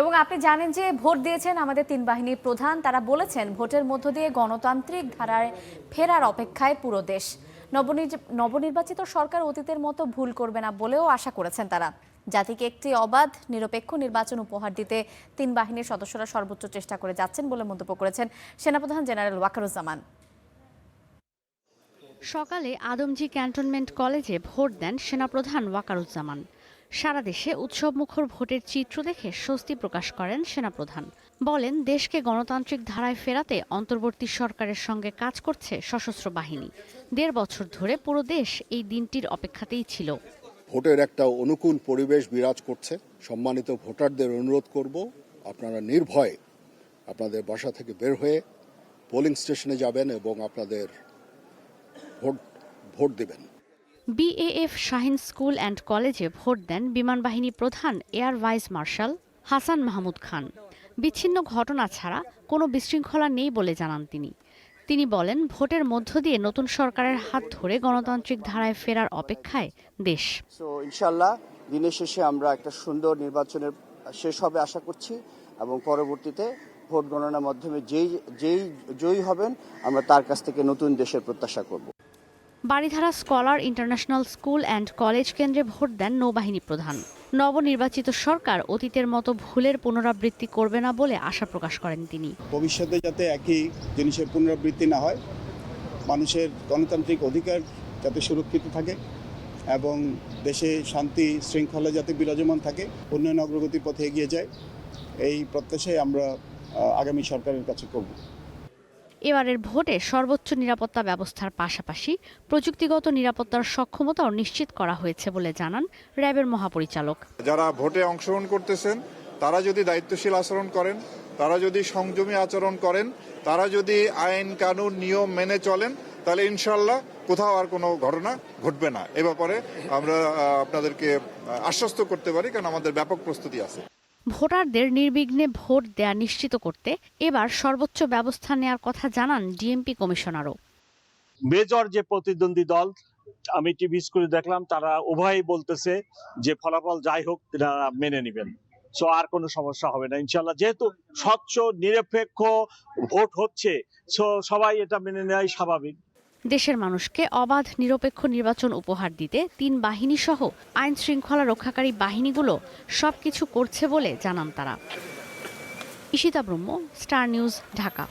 এবং আপনি জানেন যে ভোট দিয়েছেন আমাদের তিন বাহিনীর প্রধান, তারা বলেছেন ভোটের মধ্য দিয়ে গণতান্ত্রিক ধারায় ফেরার অপেক্ষায় পুরো দেশ। নবনির্বাচিত সরকার অতীতের মতো ভুল করবে না বলেও আশা করেছেন তারা। জাতিকে একটি অবাধ নিরপেক্ষ নির্বাচন উপহার দিতে তিন বাহিনীর সদস্যরা সর্বোচ্চ চেষ্টা করে যাচ্ছেন বলে মন্তব্য করেছেন সেনাপ্রধান জেনারেল ওয়াকারুজ্জামান। সকালে আদমজী ক্যান্টনমেন্ট কলেজে ভোট দেন সেনাপ্রধান ওয়াকারুজ্জামান। সারা দেশে উৎসবমুখর ভোটের চিত্র দেখে স্বস্তি প্রকাশ করেন সেনাপ্রধান। বলেন, দেশকে গণতান্ত্রিক ধারায় ফেরাতে অন্তর্বর্তী সরকারের সঙ্গে কাজ করছে সশস্ত্র বাহিনী। ১.৫ বছর ধরে পুরো দেশ এই দিনটির অপেক্ষাতেই ছিল। ভোটের একটা অনুকূল পরিবেশ বিরাজ করছে। সম্মানিত ভোটারদের অনুরোধ করব, আপনারা নির্ভয়ে আপনাদের বাসা থেকে বের হয়ে পোলিং স্টেশনে যাবেন এবং আপনাদের ভোট দেবেন। বিএএফ শাহিন স্কুল অ্যান্ড কলেজে ভোট দেন বিমান বাহিনী প্রধান air vice marshal Hasan Mahmud Khan. বিচ্ছিন্ন ঘটনা ছাড়া কোনো বিশৃঙ্খলা নেই বলে জানান তিনি বলেন, ভোটের মধ্য দিয়ে নতুন সরকারের হাত ধরে গণতান্ত্রিক ধারায় ফেরার অপেক্ষায় দেশ। ইনশাআল্লাহ দিনের শেষে আমরা একটা সুন্দর নির্বাচনের শেষ হবে আশা করছি, এবং পরবর্তীতে ভোট গণনার মাধ্যমে যেই জয়ী হবেন আমরা তার কাছ থেকে নতুন দেশের প্রত্যাশা করব। Baridhara scholar international school and college কেন্দ্রে ভোট দেন নৌবাহিনী প্রধান। নবনির্বাচিত সরকার অতীতের মতো ভুলের পুনরাবৃত্তি করবে না বলে আশা প্রকাশ করেন তিনি। ভবিষ্যতে যাতে একই জিনিসের পুনরাবৃত্তি না হয়, মানুষের গণতান্ত্রিক অধিকার যাতে সুরক্ষিত থাকে এবং দেশে শান্তি শৃঙ্খলা যাতে বিরাজমান থাকে, উন্নয়ন অগ্রগতির পথে এগিয়ে যায়, এই প্রত্যাশাই আমরা আগামী সরকারের কাছে করব। এবারের ভোটে সর্বোচ্চ নিরাপত্তা ব্যবস্থার পাশাপাশি প্রযুক্তিগত নিরাপত্তার সক্ষমতাও নিশ্চিত করা হয়েছে বলে জানান র্যাবের মহাপরিচালক। যারা ভোটে অংশগ্রহণ করতেছেন তারা যদি দায়িত্বশীল আচরণ করেন, তারা যদি সংযমী আচরণ করেন, তারা যদি আইন কানুন নিয়ম মেনে চলেন, তাহলে ইনশাল্লাহ কোথাও আর কোনো ঘটনা ঘটবে না। এ ব্যাপারে আমরা আপনাদেরকে আশ্বস্ত করতে পারি, কারণ আমাদের ব্যাপক প্রস্তুতি আছে। ভোটারদের নির্বিঘ্নে ভোট দেয়া নিশ্চিত করতে এবার সর্বোচ্চ ব্যবস্থা নেওয়ার কথা জানান ডিএমপি কমিশনারও। মেজর যে প্রতিদ্বন্দ্বী দল, আমি টিভি স্ক্রিনে দেখলাম, তারা উভয়ই বলতেছে যে ফলাফল যাই হোক তারা মেনে নেবেন। সো আর কোনো সমস্যা হবে না ইনশাল্লাহ। যেহেতু স্বচ্ছ নিরপেক্ষ ভোট হচ্ছে, সো সবাই এটা মেনে নেওয়াই স্বাভাবিক। দেশের মানুষকে অবাধ নিরপেক্ষ নির্বাচন উপহার দিতে তিন বাহিনী সহ আইন শৃঙ্খলা রক্ষাকারী বাহিনীগুলো সবকিছু করছে বলে জানান তারা। ঈশিতা ব্রহ্ম, স্টার নিউজ, ঢাকা।